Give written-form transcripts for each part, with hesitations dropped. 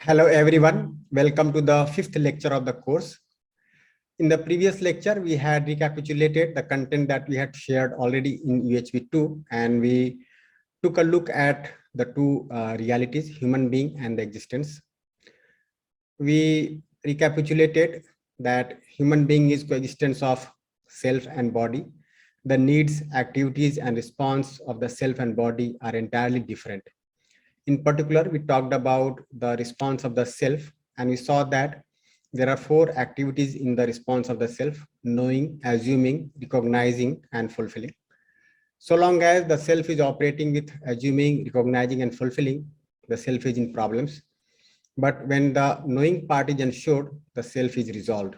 Hello everyone, welcome to the fifth lecture of the course. In the previous lecture, we had recapitulated the content that we had shared already in UHV 2, and we took a look at the two realities, human being and the existence. We recapitulated that human being is coexistence of self and body. The needs, activities, and response of the self and body are entirely different. In particular, we talked about the response of the self, and we saw that there are four activities in the response of the self: knowing, assuming, recognizing, and fulfilling. So long as the self is operating with assuming, recognizing, and fulfilling, the self is in problems. But when the knowing part is ensured, the self is resolved.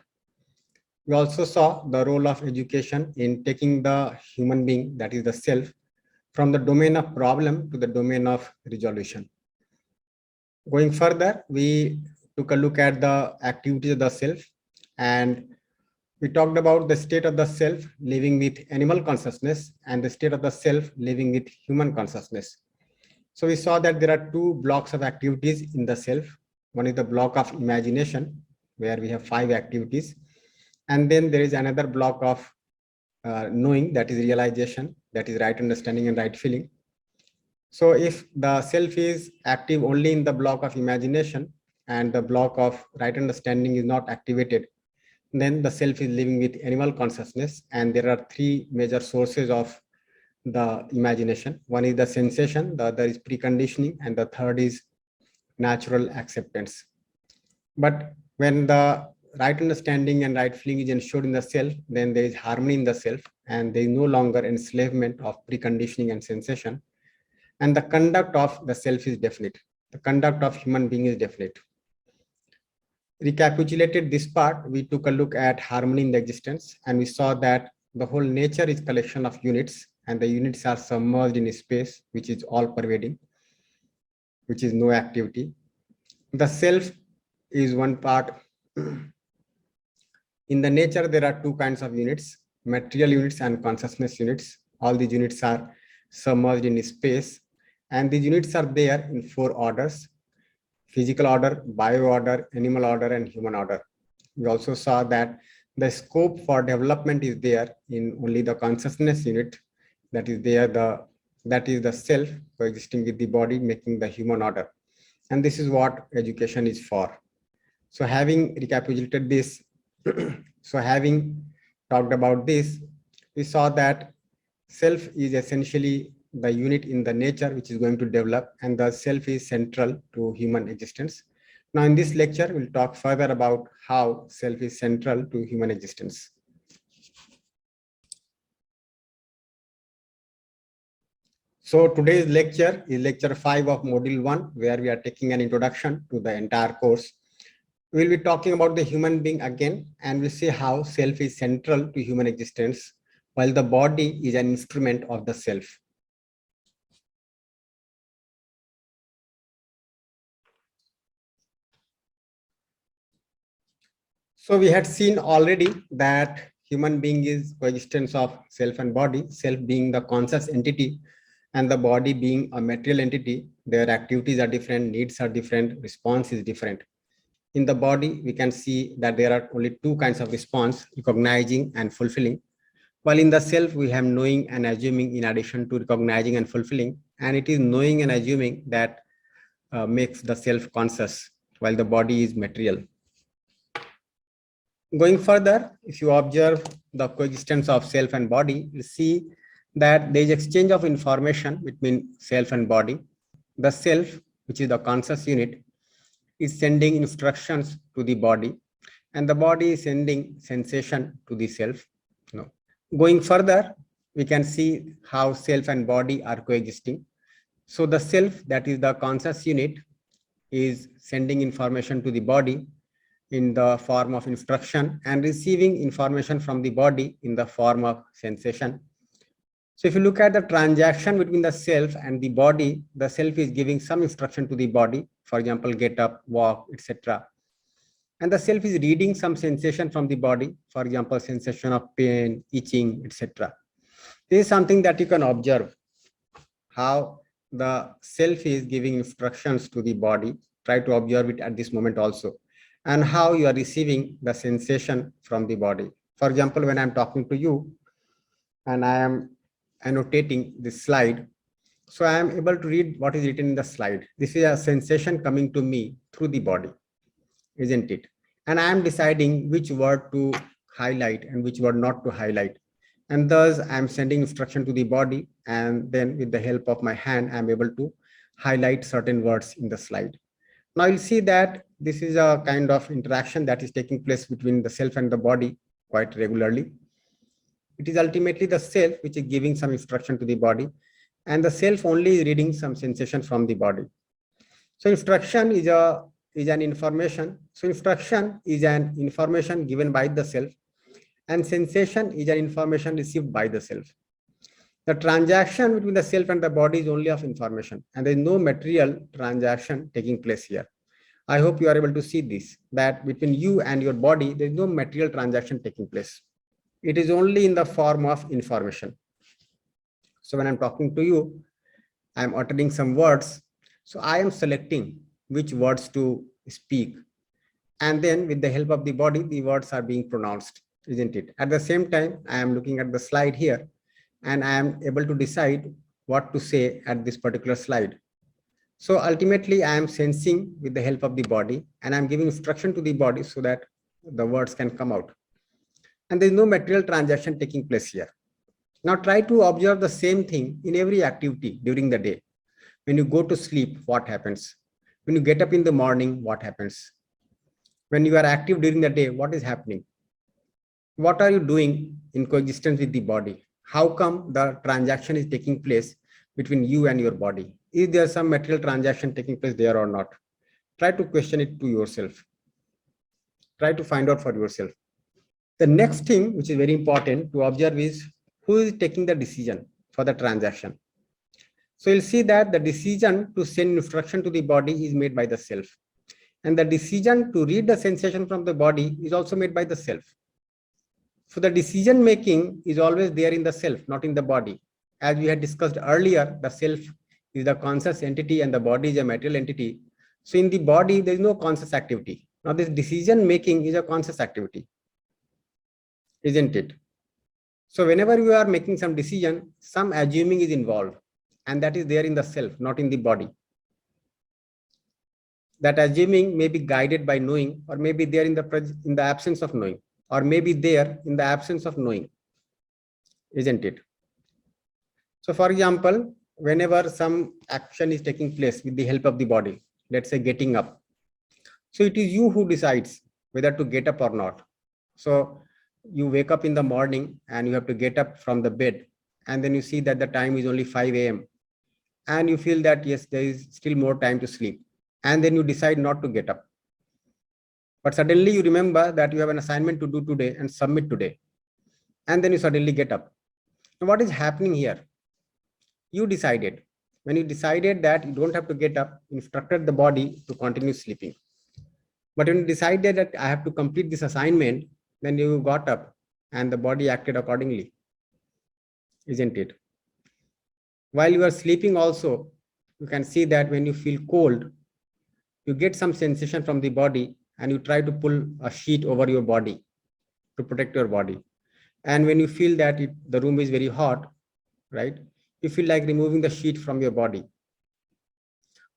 We also saw the role of education in taking the human being, that is the self, from the domain of problem to the domain of resolution. Going further, we took a look at the activities of the self, and we talked about the state of the self living with animal consciousness and the state of the self living with human consciousness. So we saw that there are two blocks of activities in the self. One is the block of imagination, where we have 5 activities. And then there is another block of knowing, that is realization, that is right understanding and right feeling. So if the self is active only in the block of imagination and the block of right understanding is not activated, then the self is living with animal consciousness. And there are 3 major sources of the imagination. One is the sensation, the other is preconditioning, and the third is natural acceptance. But when the right understanding and right feeling is ensured in the self, then there is harmony in the self, and there is no longer enslavement of preconditioning and sensation. And the conduct of the self is definite. The conduct of human being is definite. Recapitulated this part, we took a look at harmony in the existence, and we saw that the whole nature is collection of units, and the units are submerged in space, which is all pervading, which is no activity. The self is one part. In the nature, there are 2 kinds of units: material units and consciousness units. All these units are submerged in space, and these units are there in 4 orders: physical order, bio order, animal order, and human order. We also saw that the scope for development is there in only the consciousness unit, that is there, that is the self coexisting with the body, making the human order. And this is what education is for. So having recapitulated this, so having talked about this, we saw that self is essentially the unit in the nature which is going to develop, and the self is central to human existence. Now in this lecture, we'll talk further about how self is central to human existence. So today's lecture is lecture 5 of module 1, where we are taking an introduction to the entire course. We'll be talking about the human being again, and we'll see how self is central to human existence, while the body is an instrument of the self. So we had seen already that human being is coexistence of self and body, self being the conscious entity and the body being a material entity. Their activities are different, needs are different, response is different. In the body, we can see that there are only 2 kinds of response: recognizing and fulfilling. While in the self, we have knowing and assuming in addition to recognizing and fulfilling. And it is knowing and assuming that makes the self conscious, while the body is material. Going further, if you observe the coexistence of self and body, you see that there is exchange of information between self and body. The self, which is the conscious unit, is sending instructions to the body, and the body is sending sensation to the self. No. Going further, we can see how self and body are coexisting. So the self, that is the conscious unit, is sending information to the body in the form of instruction and receiving information from the body in the form of sensation. So if you look at the transaction between the self and the body, the self is giving some instruction to the body, for example, get up, walk, etc. And the self is reading some sensation from the body, for example, sensation of pain, itching, etc. This is something that you can observe, how the self is giving instructions to the body Try to observe it at this moment also, and how you are receiving the sensation from the body. For example, when I'm talking to you and I am annotating this slide, so I am able to read what is written in the slide. This is a sensation coming to me through the body, isn't it? And I am deciding which word to highlight and which word not to highlight. And thus I am sending instruction to the body, and then with the help of my hand, I am able to highlight certain words in the slide. Now you'll see that this is a kind of interaction that is taking place between the self and the body quite regularly. It is ultimately the self which is giving some instruction to the body, and the self only is reading some sensation from the body. So instruction is an information. So instruction is an information given by the self, and sensation is an information received by the self. The transaction between the self and the body is only of information, and there is no material transaction taking place here. I hope you are able to see this, that between you and your body, there is no material transaction taking place. It is only in the form of information. So when I'm talking to you, I'm uttering some words. So I am selecting which words to speak. And then with the help of the body, the words are being pronounced, isn't it? At the same time, I am looking at the slide here, and I am able to decide what to say at this particular slide. So ultimately, I am sensing with the help of the body, and I'm giving instruction to the body so that the words can come out. And there is no material transaction taking place here. Now try to observe the same thing in every activity during the day. When you go to sleep, what happens? When you get up in the morning, what happens? When you are active during the day, what is happening? What are you doing in coexistence with the body? How come the transaction is taking place between you and your body? Is there some material transaction taking place there or not? Try to question it to yourself. Try to find out for yourself. The next thing, which is very important to observe, is who is taking the decision for the transaction. So you'll see that the decision to send instruction to the body is made by the self. And the decision to read the sensation from the body is also made by the self. So the decision making is always there in the self, not in the body. As we had discussed earlier, the self is the conscious entity and the body is a material entity. So in the body, there is no conscious activity. Now this decision making is a conscious activity, isn't it? So whenever you are making some decision, some assuming is involved, and that is there in the self, not in the body. That assuming may be guided by knowing, or may be there in the absence of knowing, or may be there in the absence of knowing, isn't it? So for example, whenever some action is taking place with the help of the body, let's say getting up. So it is you who decides whether to get up or not. So you wake up in the morning and you have to get up from the bed, and then you see that the time is only 5 a.m. and you feel that yes, there is still more time to sleep, and then you decide not to get up. But suddenly you remember that you have an assignment to do today and submit today, and then you suddenly get up. Now what is happening here? You decided. When you decided that you don't have to get up, you instructed the body to continue sleeping. But when you decided that I have to complete this assignment, then you got up and the body acted accordingly, isn't it? While you are sleeping also, you can see that when you feel cold, you get some sensation from the body and you try to pull a sheet over your body to protect your body. And when you feel that the room is very hot, right, you feel like removing the sheet from your body.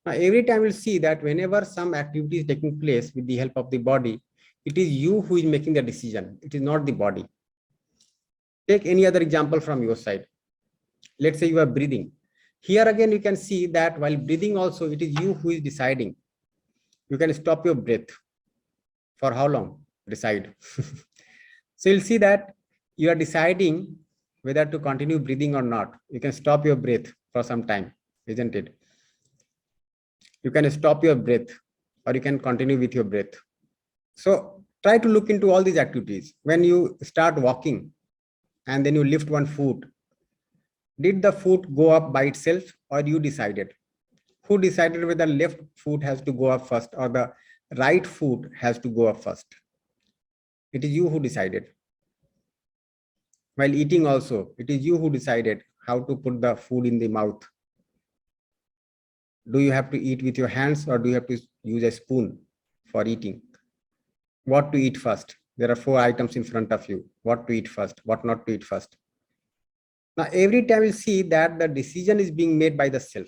Now, every time you'll see that whenever some activity is taking place with the help of the body, it is you who is making the decision. It is not the body. Take any other example from your side. Let's say you are breathing. Here again, you can see that while breathing also, it is you who is deciding. You can stop your breath. For how long? Decide. So you'll see that you are deciding whether to continue breathing or not. You can stop your breath for some time, isn't it? You can stop your breath or you can continue with your breath. So try to look into all these activities. When you start walking and then you lift one foot, did the foot go up by itself or you decided? Who decided whether the left foot has to go up first or the right foot has to go up first? It is you who decided. While eating also, it is you who decided how to put the food in the mouth. Do you have to eat with your hands or do you have to use a spoon for eating? What to eat first? There are 4 items in front of you. What to eat first? What not to eat first? Now, every time you see that the decision is being made by the self,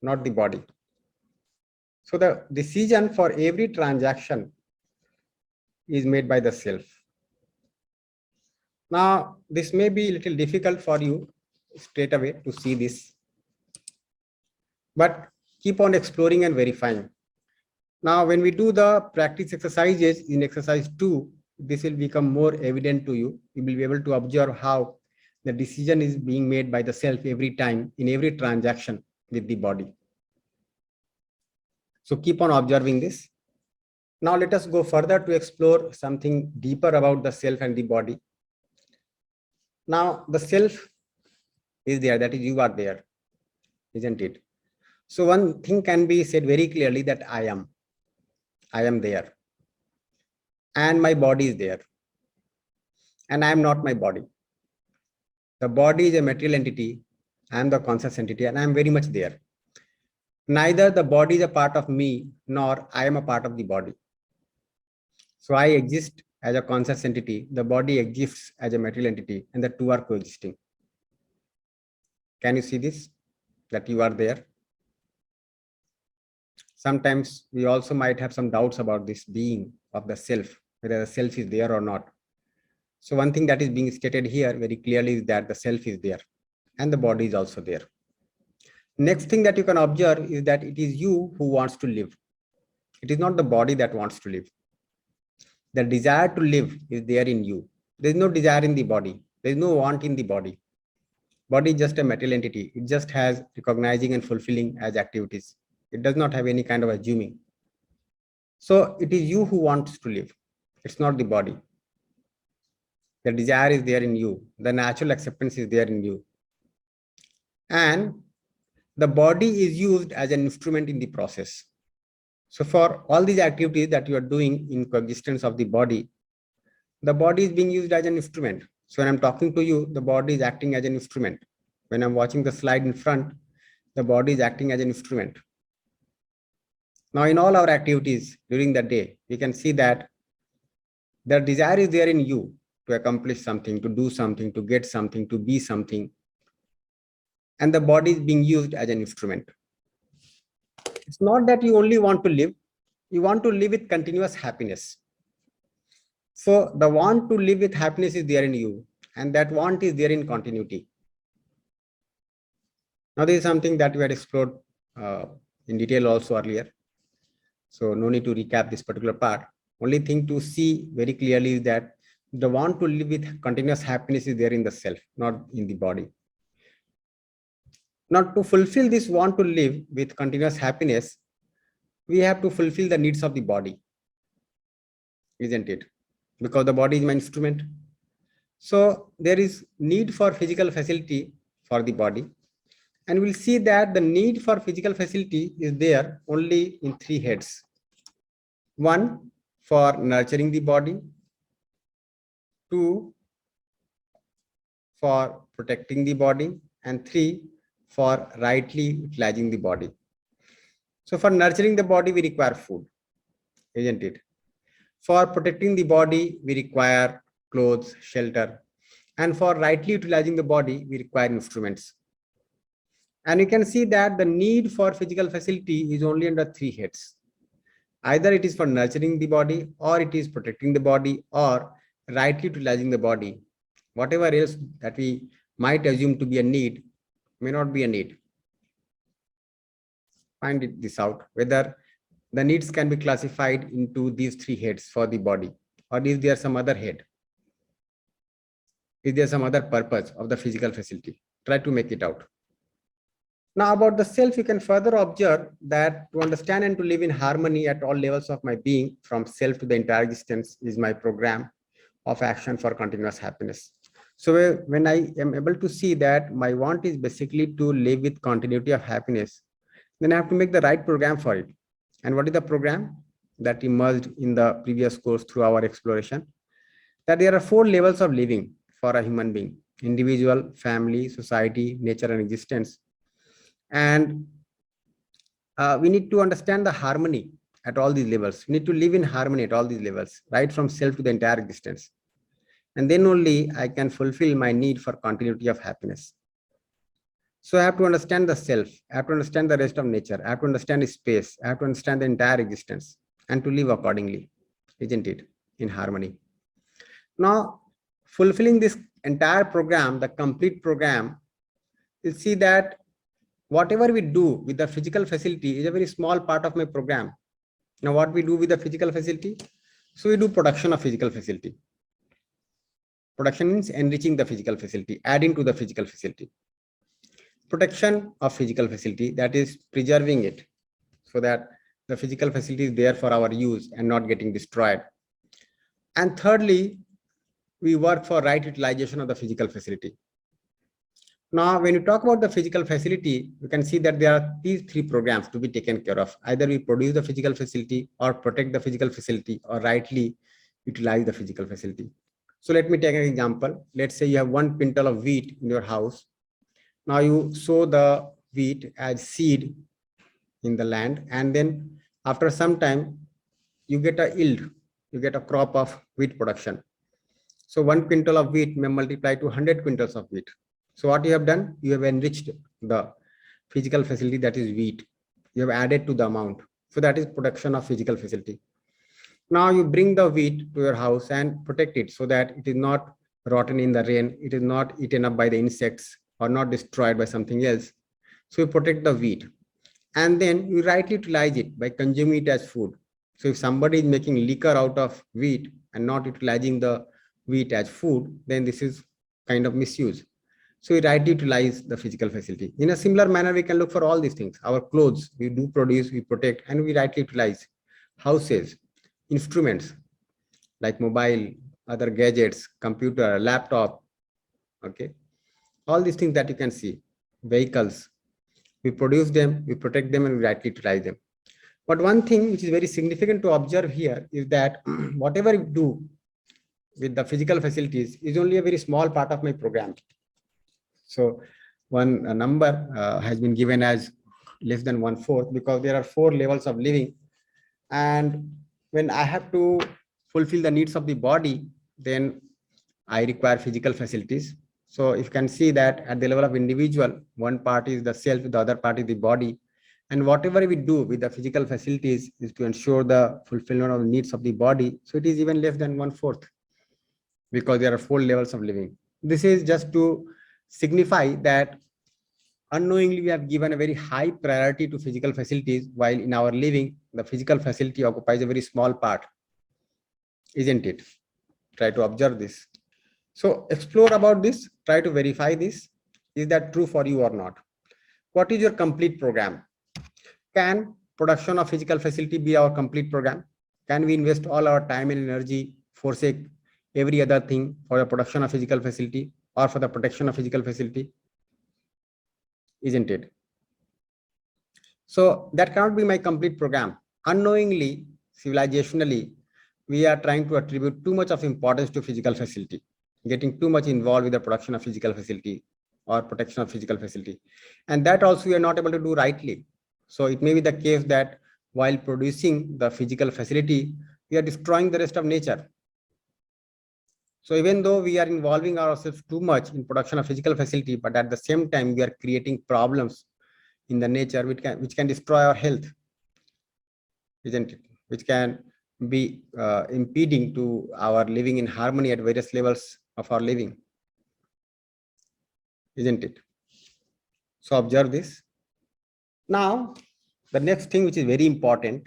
not the body. So the decision for every transaction is made by the self. Now, this may be a little difficult for you straight away to see this, but keep on exploring and verifying. Now, when we do the practice exercises in exercise 2, this will become more evident to you. You will be able to observe how the decision is being made by the self every time in every transaction with the body. So keep on observing this. Now let us go further to explore something deeper about the self and the body. Now the self is there, that is you are there, isn't it? So one thing can be said very clearly that I am there, and my body is there, and I am not my body. The body is a material entity, I am the conscious entity, and I am very much there. Neither the body is a part of me, nor I am a part of the body. So I exist as a conscious entity, the body exists as a material entity, and the two are coexisting. Can you see this? That you are there? Sometimes we also might have some doubts about this being of the self, whether the self is there or not. So one thing that is being stated here very clearly is that the self is there and the body is also there. Next thing that you can observe is that it is you who wants to live. It is not the body that wants to live. The desire to live is there in you. There is no desire in the body. There is no want in the body. Body is just a material entity. It just has recognizing and fulfilling as activities. It does not have any kind of assuming. So it is you who wants to live. It's not the body. The desire is there in you. The natural acceptance is there in you. And the body is used as an instrument in the process. So for all these activities that you are doing in coexistence of the body is being used as an instrument. So when I'm talking to you, the body is acting as an instrument. When I'm watching the slide in front, the body is acting as an instrument. Now, in all our activities during the day, we can see that the desire is there in you to accomplish something, to do something, to get something, to be something. And the body is being used as an instrument. It's not that you only want to live, you want to live with continuous happiness. So the want to live with happiness is there in you, and that want is there in continuity. Now, this is something that we had explored in detail also earlier. So no need to recap this particular part. Only thing to see very clearly is that the want to live with continuous happiness is there in the self, not in the body. Now, to fulfill this want to live with continuous happiness, we have to fulfill the needs of the body, isn't it? Because the body is my instrument. So there is need for physical facility for the body. And we'll see that the need for physical facility is there only in 3 heads. 1, for nurturing the body. 2, for protecting the body. And 3, for rightly utilizing the body. So for nurturing the body, we require food, isn't it? For protecting the body, we require clothes, shelter. And for rightly utilizing the body, we require instruments. And you can see that the need for physical facility is only under 3 heads. Either it is for nurturing the body, or it is protecting the body, or rightly utilizing the body. Whatever else that we might assume to be a need may not be a need. Find this out, whether the needs can be classified into these 3 heads for the body, or is there some other head? Is there some other purpose of the physical facility? Try to make it out. Now about the self, you can further observe that to understand and to live in harmony at all levels of my being, from self to the entire existence, is my program of action for continuous happiness. So when I am able to see that my want is basically to live with continuity of happiness, then I have to make the right program for it. And what is the program that emerged in the previous course through our exploration? That there are 4 levels of living for a human being: individual, family, society, nature, and existence. And we need to understand the harmony at all these levels. We need to live in harmony at all these levels, right from self to the entire existence. And then only I can fulfill my need for continuity of happiness. So I have to understand the self, I have to understand the rest of nature, I have to understand space, I have to understand the entire existence and to live accordingly, isn't it? In harmony. Now, fulfilling this entire program, the complete program, you see that whatever we do with the physical facility is a very small part of my program. Now, what we do with the physical facility? So we do production of physical facility. Production means enriching the physical facility, adding to the physical facility. Protection of physical facility, that is preserving it so that the physical facility is there for our use and not getting destroyed. And thirdly, we work for right utilization of the physical facility. Now, when you talk about the physical facility, you can see that there are these three programs to be taken care of. Either we produce the physical facility or protect the physical facility or rightly utilize the physical facility. So let me take an example. Let's say you have 1 quintal of wheat in your house. Now you sow the wheat as seed in the land, and then after some time you get a yield, you get a crop of wheat production. So 1 quintal of wheat may multiply to 100 quintals of wheat. So what you have done, you have enriched the physical facility, that is wheat. You have added to the amount. So that is production of physical facility. Now you bring the wheat to your house and protect it so that it is not rotten in the rain, it is not eaten up by the insects or not destroyed by something else. So you protect the wheat and then you rightly utilize it by consuming it as food. So if somebody is making liquor out of wheat and not utilizing the wheat as food, then this is kind of misuse. So we rightly utilize the physical facility. In a similar manner, we can look for all these things. Our clothes, we do produce, we protect, and we rightly utilize. Houses, instruments like mobile, other gadgets, computer, laptop, okay, all these things that you can see, vehicles, we produce them, we protect them, and we rightly utilize them. But one thing which is very significant to observe here is that whatever we do with the physical facilities is only a very small part of my program. So one number has been given as less than 1/4 because there are 4 levels of living, and when I have to fulfill the needs of the body, then I require physical facilities. So if you can see that at the level of individual, one part is the self, the other part is the body. And whatever we do with the physical facilities is to ensure the fulfillment of the needs of the body. So it is even less than 1/4 because there are 4 levels of living. This is just to signify that unknowingly we have given a very high priority to physical facilities, while in our living, the physical facility occupies a very small part, isn't it? Try to observe this. So explore about this, try to verify this. Is that true for you or not? What is your complete program? Can production of physical facility be our complete program? Can we invest all our time and energy, forsake every other thing for the production of physical facility or for the protection of physical facility? Isn't it? So that cannot be my complete program. Unknowingly, civilizationally, we are trying to attribute too much of importance to physical facility, getting too much involved with the production of physical facility or protection of physical facility. And that also we are not able to do rightly. So it may be the case that while producing the physical facility, we are destroying the rest of nature. So even though we are involving ourselves too much in production of physical facility, but at the same time, we are creating problems in the nature which can destroy our health, isn't it? Which can be impeding to our living in harmony at various levels of our living, isn't it? So observe this. Now, the next thing which is very important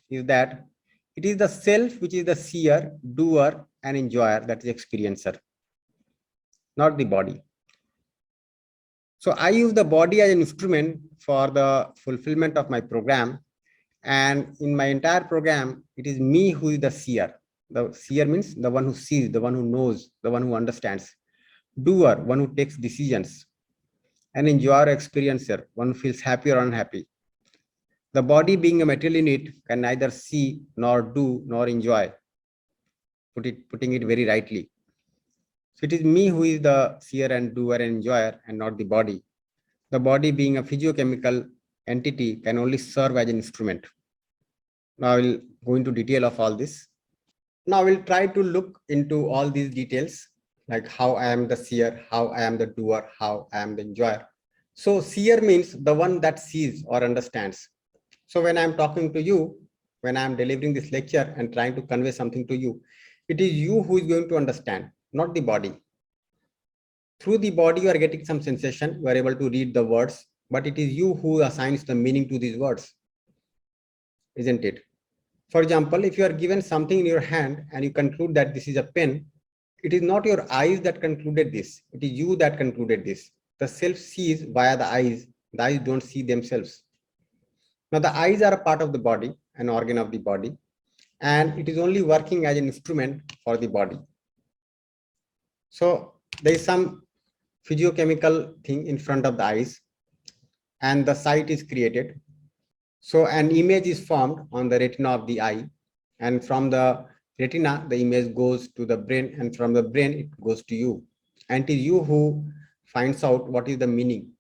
is that it is the self which is the seer, doer, and enjoyer, that is experiencer, not the body. So I use the body as an instrument for the fulfillment of my program. And in my entire program, it is me who is the seer. The seer means the one who sees, the one who knows, the one who understands. Doer, one who takes decisions. And enjoyer, experiencer, one who feels happy or unhappy. The body, being a material unit, can neither see nor do nor enjoy. Putting it very rightly. So it is me who is the seer and doer and enjoyer and not the body. The body being a physiochemical entity can only serve as an instrument. Now I will go into detail of all this. Now we'll try to look into all these details, like how I am the seer, how I am the doer, how I am the enjoyer. So seer means the one that sees or understands. So when I'm talking to you, when I'm delivering this lecture and trying to convey something to you, it is you who is going to understand, not the body. Through the body, you are getting some sensation, you are able to read the words, but it is you who assigns the meaning to these words, isn't it? For example, if you are given something in your hand and you conclude that this is a pen, it is not your eyes that concluded this, it is you that concluded this. The self sees via the eyes don't see themselves. Now the eyes are a part of the body, an organ of the body, and it is only working as an instrument for the body. So there is some physiochemical thing in front of the eyes and the sight is created. So an image is formed on the retina of the eye, and from the retina, the image goes to the brain, and from the brain, it goes to you. And it is you who finds out what is the meaning.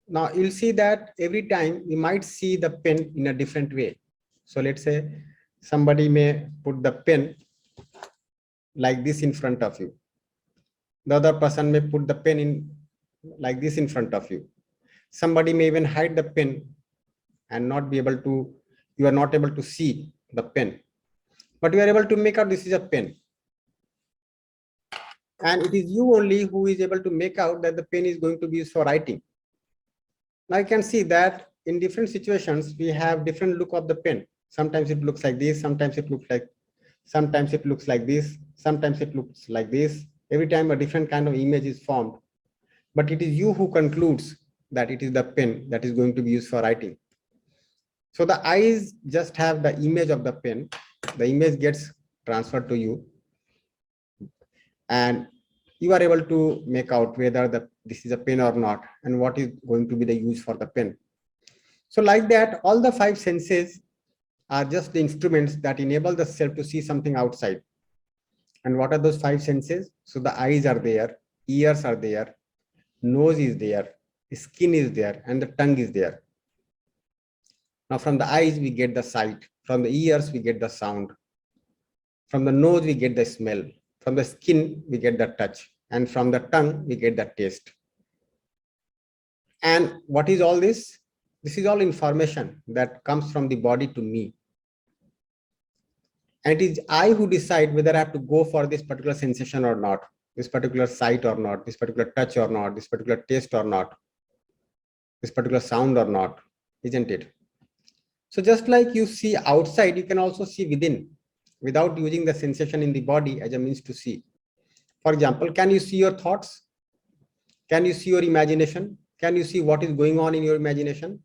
Now you'll see that every time you might see the pen in a different way. So let's say somebody may put the pen like this in front of you. The other person may put the pen in like this in front of you. Somebody may even hide the pen and not be able to, you are not able to see the pen, but you are able to make out this is a pen. And it is you only who is able to make out that the pen is going to be used for writing. Now you can see that in different situations, we have different look of the pen. Sometimes it looks like this, sometimes it looks like this, sometimes it looks like this. Every time a different kind of image is formed, but it is you who concludes that it is the pen that is going to be used for writing. So the eyes just have the image of the pen, the image gets transferred to you, and you are able to make out whether this is a pen or not, and what is going to be the use for the pen. So like that, all the five senses are just the instruments that enable the self to see something outside. And what are those five senses? So the eyes are there, ears are there, nose is there, skin is there, and the tongue is there. Now from the eyes, we get the sight. From the ears, we get the sound. From the nose, we get the smell. From the skin, we get the touch. And from the tongue, we get the taste. And what is all this? This is all information that comes from the body to me. And it is I who decide whether I have to go for this particular sensation or not, this particular sight or not, this particular touch or not, this particular taste or not, this particular sound or not, isn't it? So just like you see outside, you can also see within without using the sensation in the body as a means to see. For example, can you see your thoughts? Can you see your imagination? Can you see what is going on in your imagination?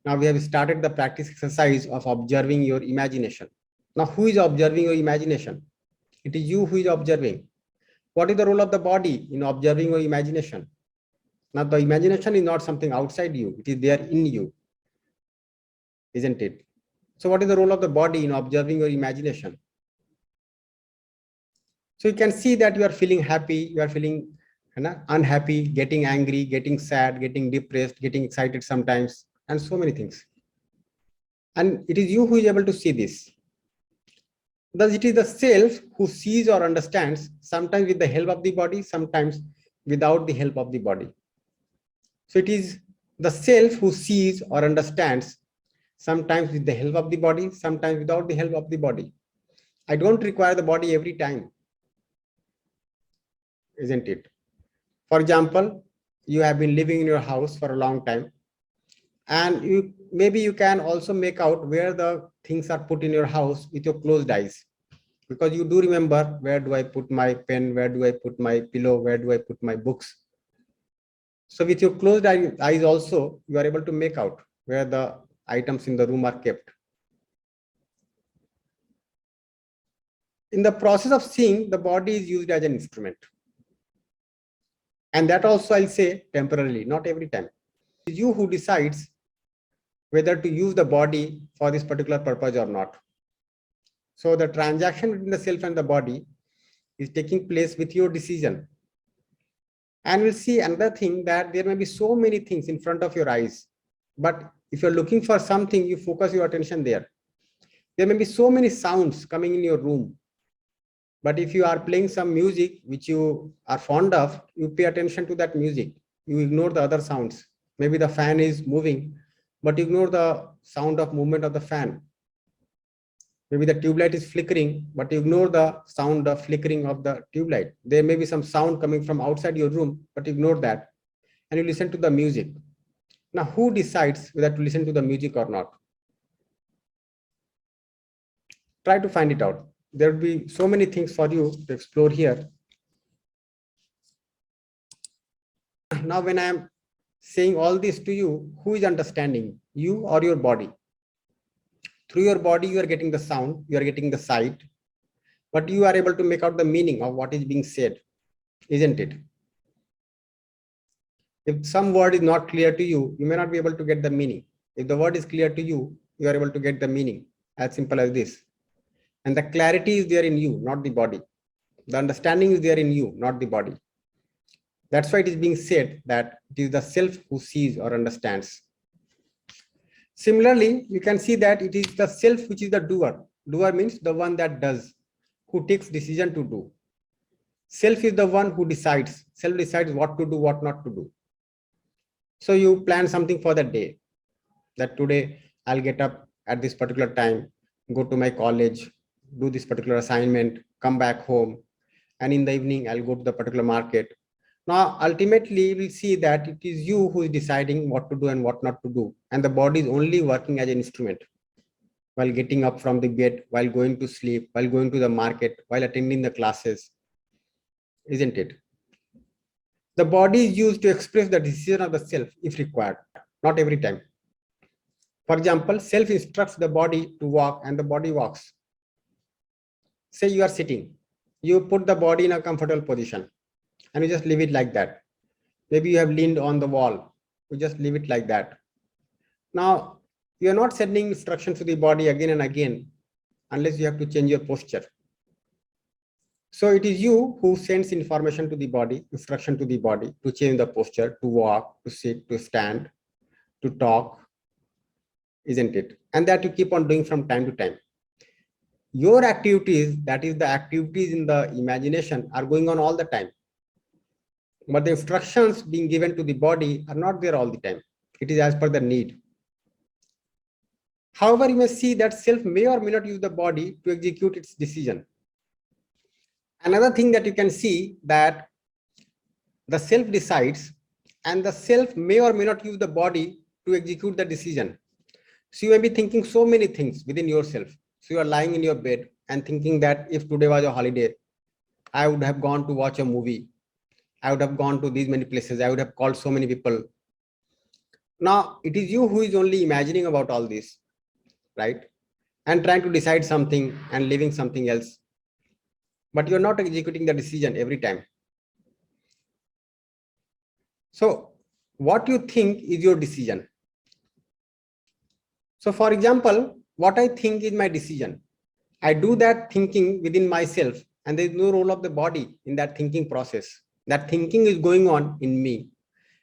Now we have started the practice exercise of observing your imagination. Now, who is observing your imagination? It is you who is observing. What is the role of the body in observing your imagination? Now, the imagination is not something outside you, it is there in you, isn't it? So what is the role of the body in observing your imagination? So you can see that you are feeling happy, you are feeling unhappy, getting angry, getting sad, getting depressed, getting excited sometimes, and so many things. And it is you who is able to see this. Thus, it is the self who sees or understands, sometimes with the help of the body, sometimes without the help of the body. So it is the self who sees or understands, sometimes with the help of the body, sometimes without the help of the body. I don't require the body every time, isn't it? For example, you have been living in your house for a long time, and maybe you can also make out where the things are put in your house with your closed eyes, because you do remember, where do I put my pen, where do I put my pillow, where do I put my books. So with your closed eyes also, you are able to make out where the items in the room are kept. In the process of seeing, the body is used as an instrument. And that also I'll say temporarily, not every time. It is you who decides whether to use the body for this particular purpose or not. So the transaction between the self and the body is taking place with your decision. And we'll see another thing, that there may be so many things in front of your eyes, but if you're looking for something, you focus your attention there. There may be so many sounds coming in your room, but if you are playing some music which you are fond of, you pay attention to that music. You ignore the other sounds. Maybe the fan is moving, but you ignore the sound of movement of the fan. Maybe the tube light is flickering, but you ignore the sound of flickering of the tube light. There may be some sound coming from outside your room, but ignore that, and you listen to the music. Now, who decides whether to listen to the music or not? Try to find it out. There will be so many things for you to explore here. Now, when I am saying all this to you, who is understanding, you or your body? Through your body, you are getting the sound, you are getting the sight, but you are able to make out the meaning of what is being said, isn't it? If some word is not clear to you, you may not be able to get the meaning. If the word is clear to you, you are able to get the meaning. As simple as this. And the clarity is there in you, not the body. The understanding is there in you, not the body. That's why it is being said that it is the self who sees or understands. Similarly, you can see that it is the self which is the doer. Doer means the one that does, who takes decision to do. Self is the one who decides. Self decides what to do, what not to do. So you plan something for the day, that today I'll get up at this particular time, go to my college, do this particular assignment, come back home, and in the evening I'll go to the particular market. Now, ultimately, we'll see that it is you who is deciding what to do and what not to do, and the body is only working as an instrument while getting up from the bed, while going to sleep, while going to the market, while attending the classes, isn't it? The body is used to express the decision of the self if required, not every time. For example, self instructs the body to walk and the body walks. Say you are sitting, you put the body in a comfortable position and you just leave it like that. Maybe you have leaned on the wall, you just leave it like that. Now, you are not sending instructions to the body again and again unless you have to change your posture. So it is you who sends information to the body, instruction to the body to change the posture, to walk, to sit, to stand, to talk, isn't it? And that you keep on doing from time to time. Your activities, that is the activities in the imagination, are going on all the time. But the instructions being given to the body are not there all the time. It is as per the need. However, you may see that self may or may not use the body to execute its decision. Another thing that you can see, that the self decides and the self may or may not use the body to execute the decision. So you may be thinking so many things within yourself. So you are lying in your bed and thinking that if today was a holiday, I would have gone to watch a movie. I would have gone to these many places. I would have called so many people. Now, it is you who is only imagining about all this, right? And trying to decide something and leaving something else. But you're not executing the decision every time. So what you think is your decision. So for example, what I think is my decision. I do that thinking within myself, and there is no role of the body in that thinking process. That thinking is going on in me.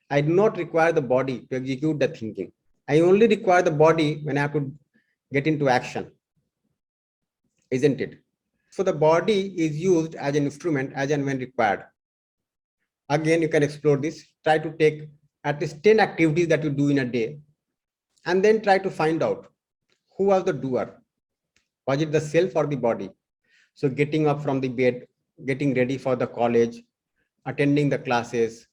I do not require the body to execute the thinking. I only require the body when I have to get into action, isn't it? So the body is used as an instrument as and when required. Again, you can explore this. Try to take at least 10 activities that you do in a day, and then try to find out who was the doer. Was it the self or the body? So getting up from the bed, getting ready for the college, attending the classes,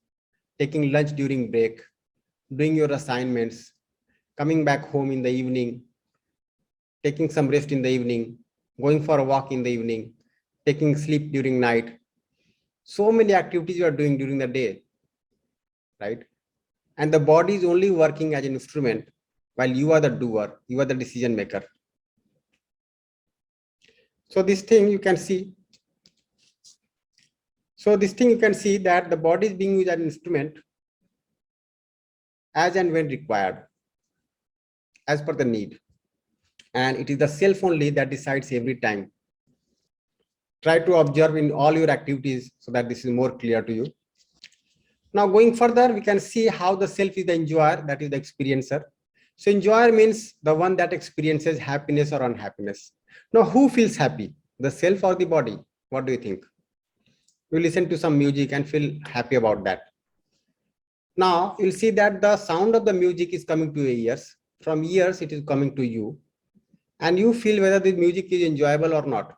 taking lunch during break, doing your assignments, coming back home in the evening, taking some rest in the evening, going for a walk in the evening, taking sleep during night. So many activities you are doing during the day, right? And the body is only working as an instrument while you are the doer, you are the decision maker. So this thing you can see. So this thing you can see that the body is being used as an instrument as and when required, as per the need. And it is the self only that decides every time. Try to observe in all your activities so that this is more clear to you. Now going further, we can see how the self is the enjoyer, that is the experiencer. So enjoyer means the one that experiences happiness or unhappiness. Now who feels happy, the self or the body? What do you think? You listen to some music and feel happy about that. Now you'll see that the sound of the music is coming to your ears. From ears, it is coming to you. And you feel whether the music is enjoyable or not.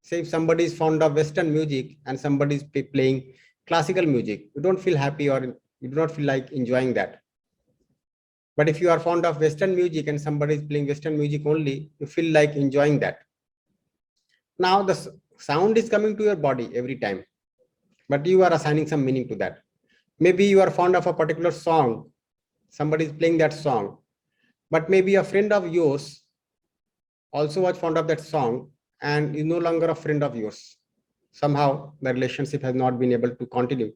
Say if somebody is fond of Western music and somebody is playing classical music, you don't feel happy or you do not feel like enjoying that. But if you are fond of Western music and somebody is playing Western music only, you feel like enjoying that. Now the sound is coming to your body every time, but you are assigning some meaning to that. Maybe you are fond of a particular song, somebody is playing that song, but maybe a friend of yours also was fond of that song and is no longer a friend of yours. Somehow the relationship has not been able to continue.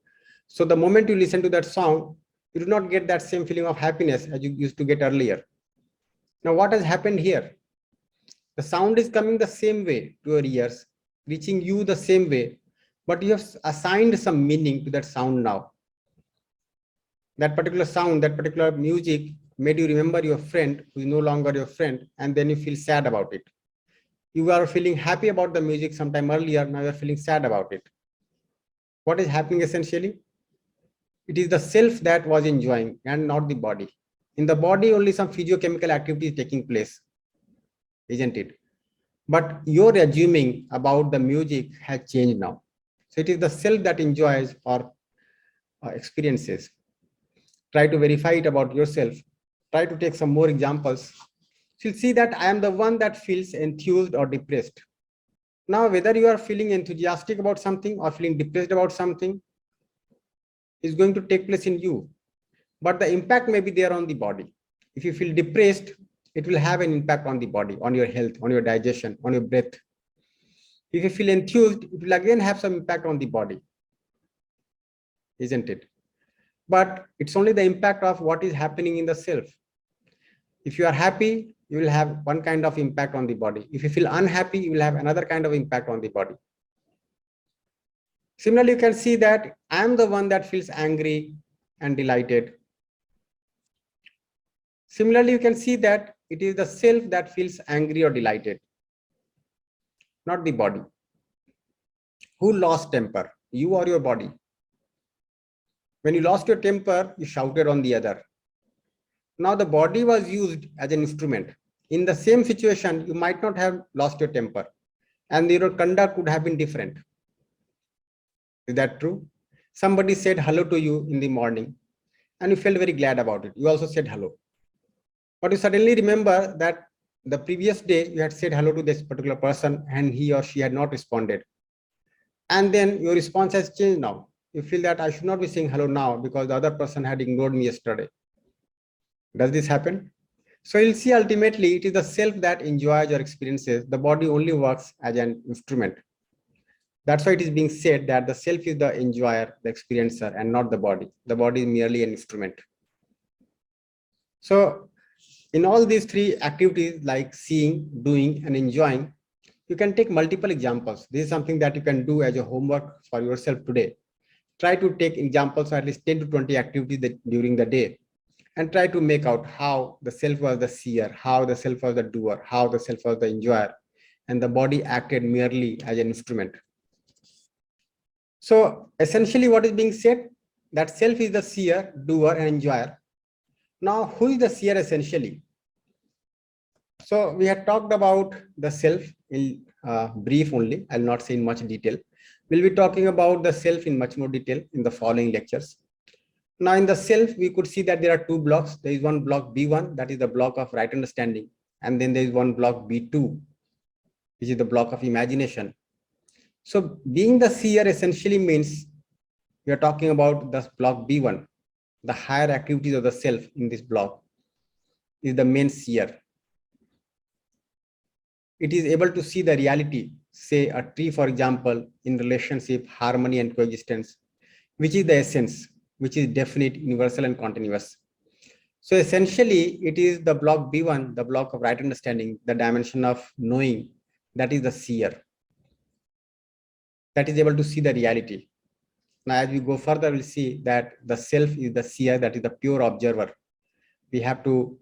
So the moment you listen to that song, you do not get that same feeling of happiness as you used to get earlier. Now what has happened here? The sound is coming the same way to your ears, reaching you the same way, but you have assigned some meaning to that sound now. That particular sound, that particular music made you remember your friend who is no longer your friend, and then you feel sad about it. You are feeling happy about the music sometime earlier, now you are feeling sad about it. What is happening essentially? It is the self that was enjoying and not the body. In the body, only some physiochemical activity is taking place, isn't it? But your assuming about the music has changed now. So it is the self that enjoys or experiences. Try to verify it about yourself. Try to take some more examples. So you'll see that I am the one that feels enthused or depressed. Now, whether you are feeling enthusiastic about something or feeling depressed about something is going to take place in you, but the impact may be there on the body. If you feel depressed, it will have an impact on the body, on your health, on your digestion, on your breath. If you feel enthused, it will again have some impact on the body, isn't it? But it's only the impact of what is happening in the self. If you are happy, you will have one kind of impact on the body. If you feel unhappy, you will have another kind of impact on the body. Similarly, you can see that I am the one that feels angry and delighted. Similarly, you can see that it is the self that feels angry or delighted, not the body. Who lost temper, you or your body? When you lost your temper, you shouted on the other. Now the body was used as an instrument. In the same situation, you might not have lost your temper and your conduct would have been different. Is that true? Somebody said hello to you in the morning and you felt very glad about it. You also said hello. But you suddenly remember that the previous day you had said hello to this particular person and he or she had not responded. And then your response has changed now. You feel that I should not be saying hello now because the other person had ignored me yesterday. Does this happen? So you'll see ultimately it is the self that enjoys your experiences. The body only works as an instrument. That's why it is being said that the self is the enjoyer, the experiencer, and not the body. The body is merely an instrument. So in all these three activities like seeing, doing, and enjoying, you can take multiple examples. This is something that you can do as a homework for yourself today. Try to take examples of at least 10 to 20 activities during the day and try to make out how the self was the seer, how the self was the doer, how the self was the enjoyer, and the body acted merely as an instrument. So essentially what is being said, that self is the seer, doer, and enjoyer. Now, who is the seer essentially? So we had talked about the self in brief only. I'll not say in much detail. We'll be talking about the self in much more detail in the following lectures. Now in the self, we could see that there are two blocks. There is one block B1, that is the block of right understanding. And then there is one block B2, which is the block of imagination. So being the seer essentially means we are talking about the block B1, the higher activities of the self in this block is the main seer. It is able to see the reality, say a tree, for example, in relationship, harmony, and coexistence, which is the essence, which is definite, universal, and continuous. So essentially, it is the block B1, the block of right understanding, the dimension of knowing, that is the seer, that is able to see the reality. Now, as we go further, we'll see that the self is the seer, that is the pure observer. We have to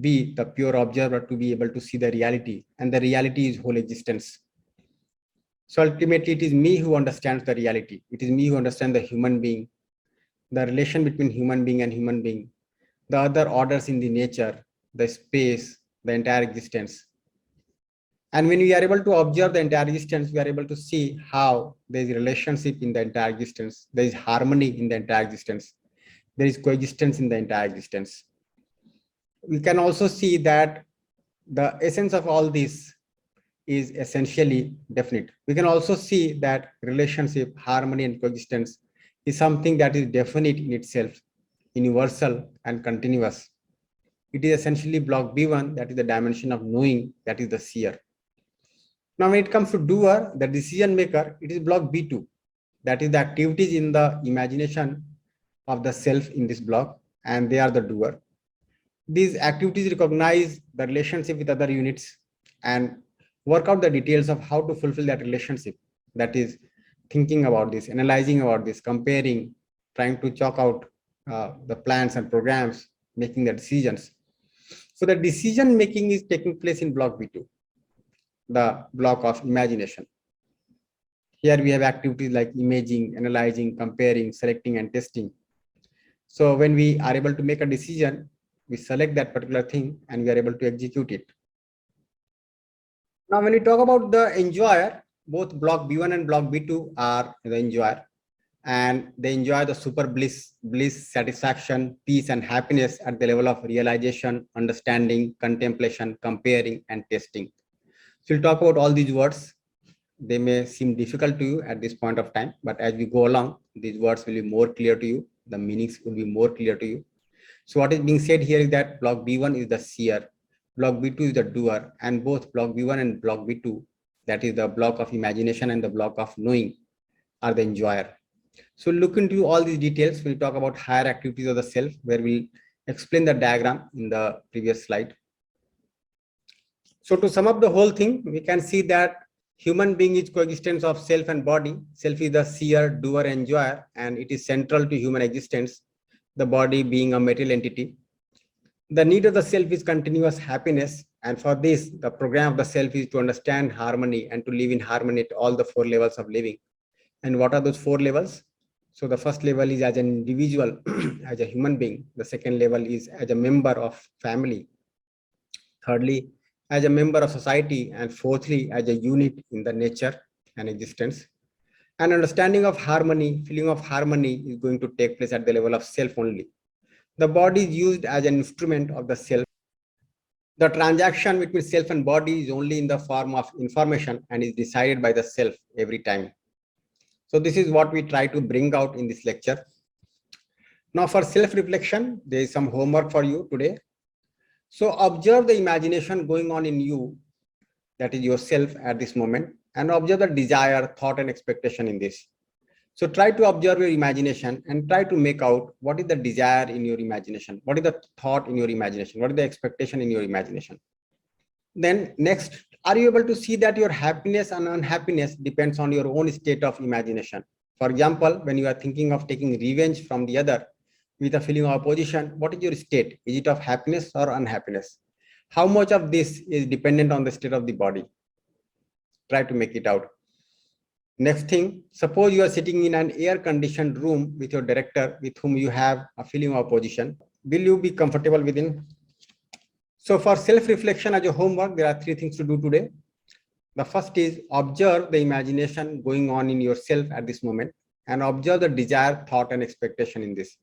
be the pure observer to be able to see the reality, and the reality is whole existence. So ultimately, it is me who understands the reality. It is me who understands the human being, the relation between human being and human being, the other orders in the nature, the space, the entire existence. And when we are able to observe the entire existence, we are able to see how there is relationship in the entire existence, there is harmony in the entire existence, there is coexistence in the entire existence. We can also see that the essence of all this is essentially definite. We can also see that relationship, harmony, and coexistence is something that is definite in itself, universal and continuous. It is essentially block B1, that is the dimension of knowing, that is the seer. Now, when it comes to doer, the decision maker, it is block B2, that is the activities in the imagination of the self in this block, and they are the doer. These activities recognize the relationship with other units and work out the details of how to fulfill that relationship. That is thinking about this, analyzing about this, comparing, trying to chalk out the plans and programs, making the decisions. So the decision making is taking place in block B2, the block of imagination. Here we have activities like imaging, analyzing, comparing, selecting, and testing. So when we are able to make a decision, we select that particular thing and we are able to execute it. Now, when we talk about the enjoyer, both block B1 and block B2 are the enjoyer, and they enjoy the super bliss, satisfaction, peace, and happiness at the level of realization, understanding, contemplation, comparing, and testing. So we'll talk about all these words. They may seem difficult to you at this point of time, but as we go along, these words will be more clear to you. The meanings will be more clear to you. So what is being said here is that block B1 is the seer, block B2 is the doer, and both block B1 and block B2, that is the block of imagination and the block of knowing, are the enjoyer. So look into all these details when we talk about higher activities of the self, where we explain the diagram in the previous slide. So to sum up the whole thing, we can see that human being is coexistence of self and body. Self is the seer, doer, enjoyer, and it is central to human existence, the body being a material entity. The need of the self is continuous happiness, and for this, the program of the self is to understand harmony and to live in harmony at all the 4 levels of living. And what are those 4 levels? So the first level is as an individual, as a human being. The second level is as a member of family. Thirdly, as a member of society, and fourthly, as a unit in the nature and existence. And understanding of harmony, feeling of harmony is going to take place at the level of self only. The body is used as an instrument of the self. The transaction between self and body is only in the form of information and is decided by the self every time. So this is what we try to bring out in this lecture. Now for self-reflection, there is some homework for you today. So observe the imagination going on in you, that is yourself at this moment, and observe the desire, thought, and expectation in this. So try to observe your imagination and try to make out what is the desire in your imagination, what is the thought in your imagination, what is the expectation in your imagination. Then next, are you able to see that your happiness and unhappiness depends on your own state of imagination? For example, when you are thinking of taking revenge from the other with a feeling of opposition, what is your state? Is it of happiness or unhappiness? How much of this is dependent on the state of the body? Try to make it out. Next thing, suppose you are sitting in an air-conditioned room with your director with whom you have a feeling of opposition. Will you be comfortable within? So for self-reflection as a homework, there are 3 things to do today. The first is observe the imagination going on in yourself at this moment and observe the desire, thought, and expectation in this.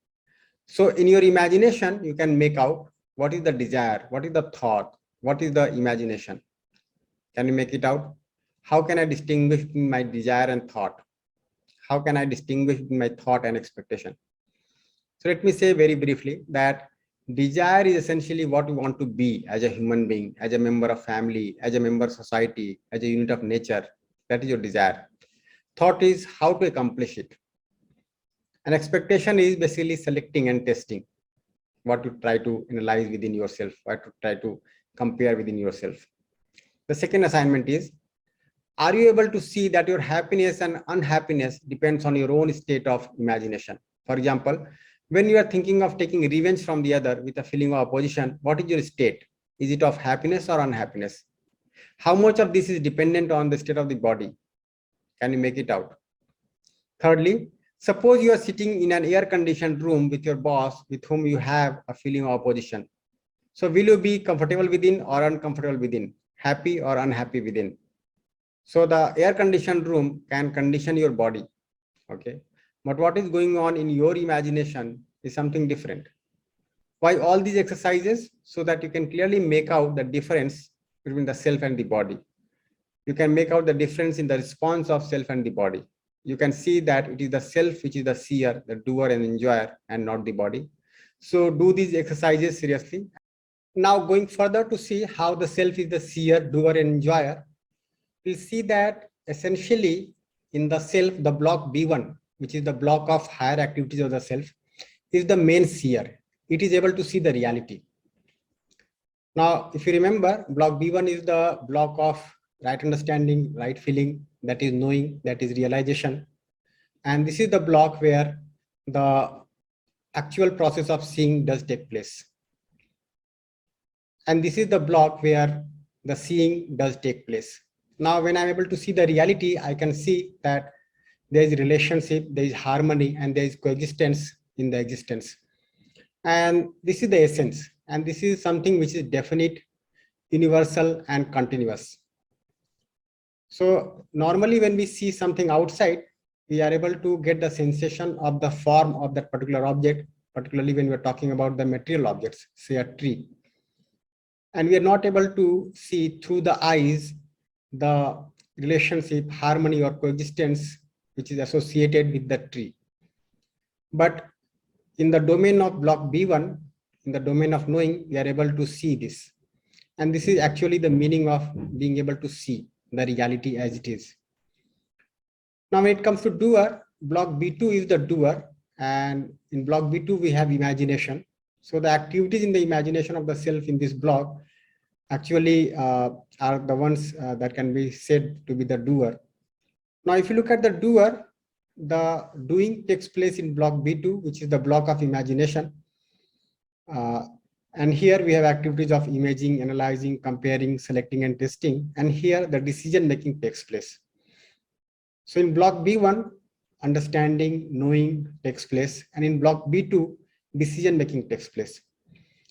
So in your imagination, you can make out what is the desire, what is the thought, what is the imagination. Can you make it out? How can I distinguish between my desire and thought? How can I distinguish between my thought and expectation? So let me say very briefly that desire is essentially what you want to be as a human being, as a member of family, as a member of society, as a unit of nature. That is your desire. Thought is how to accomplish it. And expectation is basically selecting and testing what you try to analyze within yourself, what to try to compare within yourself. The second assignment is Are you able to see that your happiness and unhappiness depends on your own state of imagination? For example, when you are thinking of taking revenge from the other with a feeling of opposition, what is your state? Is it of happiness or unhappiness? How much of this is dependent on the state of the body? Can you make it out? Thirdly, suppose you are sitting in an air-conditioned room with your boss with whom you have a feeling of opposition. So will you be comfortable within or uncomfortable within? Happy or unhappy within? So the air-conditioned room can condition your body, okay? But what is going on in your imagination is something different. Why all these exercises? So that you can clearly make out the difference between the self and the body. You can make out the difference in the response of self and the body. You can see that it is the self which is the seer, the doer and enjoyer, and not the body. So do these exercises seriously. Now going further to see how the self is the seer, doer, and enjoyer, we'll see that essentially in the self, the block B1, which is the block of higher activities of the self, is the main seer. It is able to see the reality. Now, if you remember, block B1 is the block of right understanding, right feeling, that is knowing, that is realization. And this is the block where the actual process of seeing does take place. And this is the block where the seeing does take place. Now, when I'm able to see the reality, I can see that there is relationship, there is harmony, and there is coexistence in the existence. And this is the essence. And this is something which is definite, universal, and continuous. So normally when we see something outside, we are able to get the sensation of the form of that particular object, particularly when we're talking about the material objects, say a tree. And we are not able to see through the eyes the relationship, harmony, or coexistence which is associated with the tree. But in the domain of block B1, in the domain of knowing, we are able to see this. And this is actually the meaning of being able to see the reality as it is. Now, when it comes to doer, block B2 is the doer. And in block B2, we have imagination. So the activities in the imagination of the self in this block actually are the ones that can be said to be the doer. Now, if you look at the doer, the doing takes place in block B2, which is the block of imagination. And here we have activities of imaging, analyzing, comparing, selecting, and testing. And here the decision making takes place. So in block B1, understanding, knowing takes place. And in block B2, decision making takes place.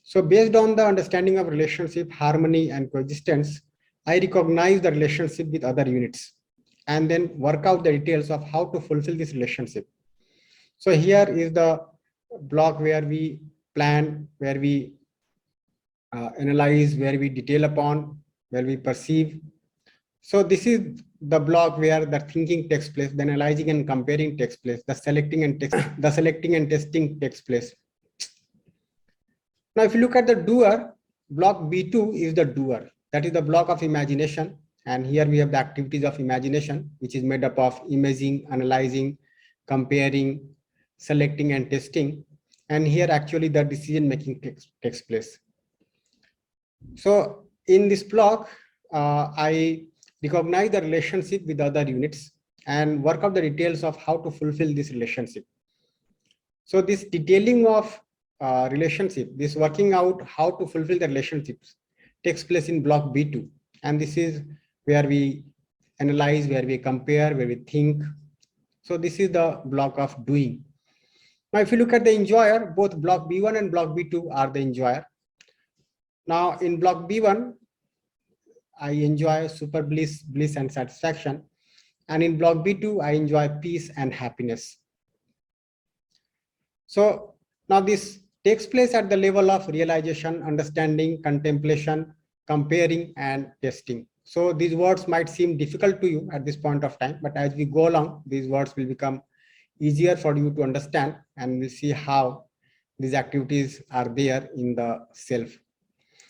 So based on the understanding of relationship, harmony, and coexistence, I recognize the relationship with other units and then work out the details of how to fulfill this relationship. So here is the block where we plan, where we analyze, where we detail upon, where we perceive. So this is the block where the thinking takes place, the analyzing and comparing takes place, the selecting and testing takes place. Now, if you look at the doer, block B2 is the doer. That is the block of imagination. And here we have the activities of imagination, which is made up of imaging, analyzing, comparing, selecting, and testing. And here actually the decision making takes place. So in this block, I recognize the relationship with other units and work out the details of how to fulfill this relationship. So this detailing of relationship, this working out how to fulfill the relationships takes place in block B2. And this is where we analyze, where we compare, where we think. So this is the block of doing. Now, if you look at the enjoyer, both block B1 and block B2 are the enjoyer. Now, in block B1, I enjoy super bliss and satisfaction. And in block B2, I enjoy peace and happiness. So now this takes place at the level of realization, understanding, contemplation, comparing, and testing. So these words might seem difficult to you at this point of time, but as we go along, these words will become easier for you to understand, and we'll see how these activities are there in the self.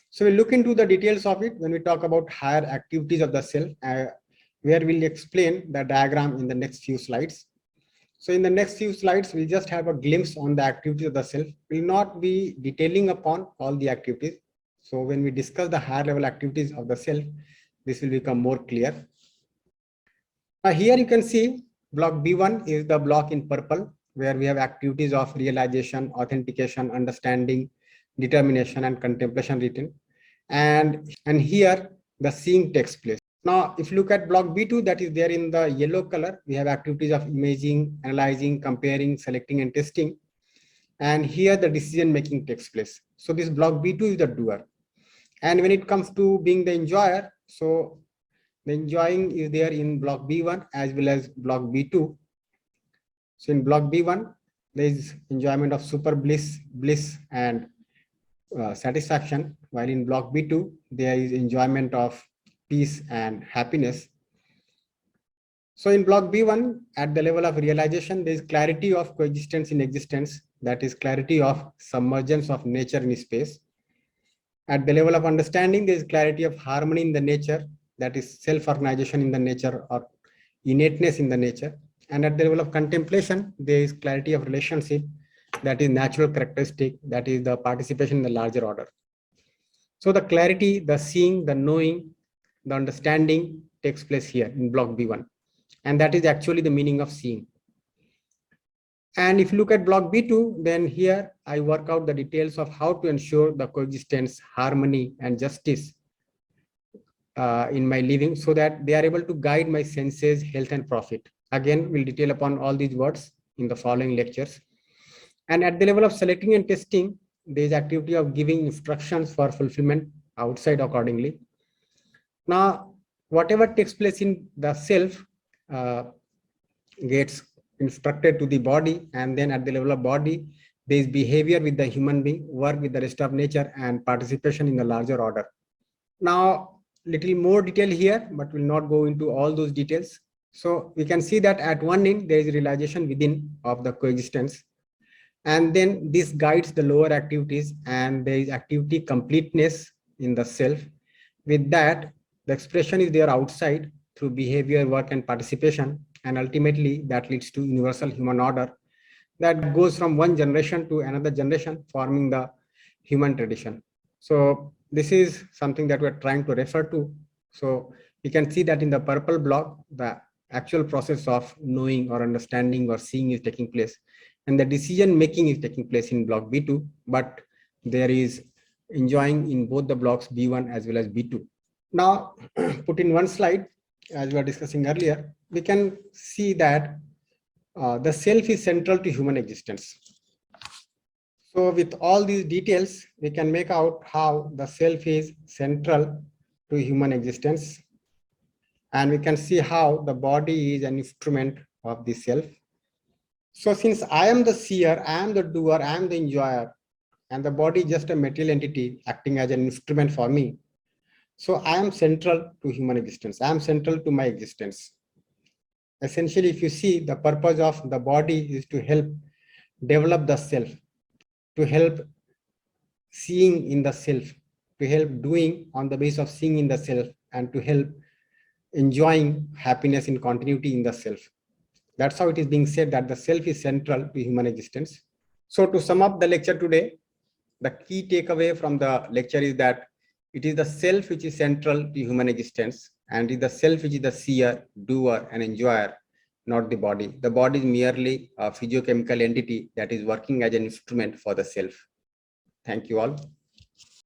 So we'll look into the details of it when we talk about higher activities of the self, where we'll explain the diagram in the next few slides. So in the next few slides, we'll just have a glimpse on the activities of the self. We'll not be detailing upon all the activities. So when we discuss the higher level activities of the self, this will become more clear. Here you can see block B1 is the block in purple, where we have activities of realization, authentication, understanding, determination, and contemplation written. And here the seeing takes place. Now, if you look at block B2, that is there in the yellow color, we have activities of imaging, analyzing, comparing, selecting, and testing. And here the decision making takes place. So this block B2 is the doer. And when it comes to being the enjoyer, so the enjoying is there in block B1 as well as block B2. So in block B1, there is enjoyment of super bliss and satisfaction, while in block B2, there is enjoyment of peace and happiness. So in block B1, at the level of realization, there is clarity of coexistence in existence, that is clarity of submergence of nature in space. At the level of understanding, there is clarity of harmony in the nature, that is self-organization in the nature or innateness in the nature. And at the level of contemplation, there is clarity of relationship, that is natural characteristic, that is the participation in the larger order. So the clarity, the seeing, the knowing, the understanding takes place here in block B1. And that is actually the meaning of seeing. And if you look at block B2, then here I work out the details of how to ensure the coexistence, harmony, and justice in my living, so that they are able to guide my senses, health, and profit. Again, we'll detail upon all these words in the following lectures. And at the level of selecting and testing, there is activity of giving instructions for fulfillment outside accordingly. Now, whatever takes place in the self gets instructed to the body, and then at the level of body, there is behavior with the human being, work with the rest of nature, and participation in the larger order. Now, little more detail here, but we'll not go into all those details. So we can see that at one end, there is realization within of the coexistence. And then this guides the lower activities, and there is activity completeness in the self. With that, the expression is there outside through behavior, work, and participation. And ultimately, that leads to universal human order that goes from one generation to another generation, forming the human tradition. So this is something that we're trying to refer to. So you can see that in the purple block, the actual process of knowing or understanding or seeing is taking place, and the decision making is taking place in block B2, but there is enjoying in both the blocks B1 as well as B2. Now, put in one slide, as we were discussing earlier, we can see that the self is central to human existence. So with all these details, we can make out how the self is central to human existence. And we can see how the body is an instrument of the self. So since I am the seer, I am the doer, I am the enjoyer, and the body is just a material entity acting as an instrument for me. So I am central to human existence. I am central to my existence. Essentially, if you see, the purpose of the body is to help develop the self, to help seeing in the self, to help doing on the basis of seeing in the self, and to help enjoying happiness in continuity in the self. That's how it is being said that the self is central to human existence. So to sum up the lecture today, the key takeaway from the lecture is that it is the self which is central to human existence, and it is the self which is the seer, doer, and enjoyer, not the body. The body is merely a physiochemical entity that is working as an instrument for the self. Thank you all.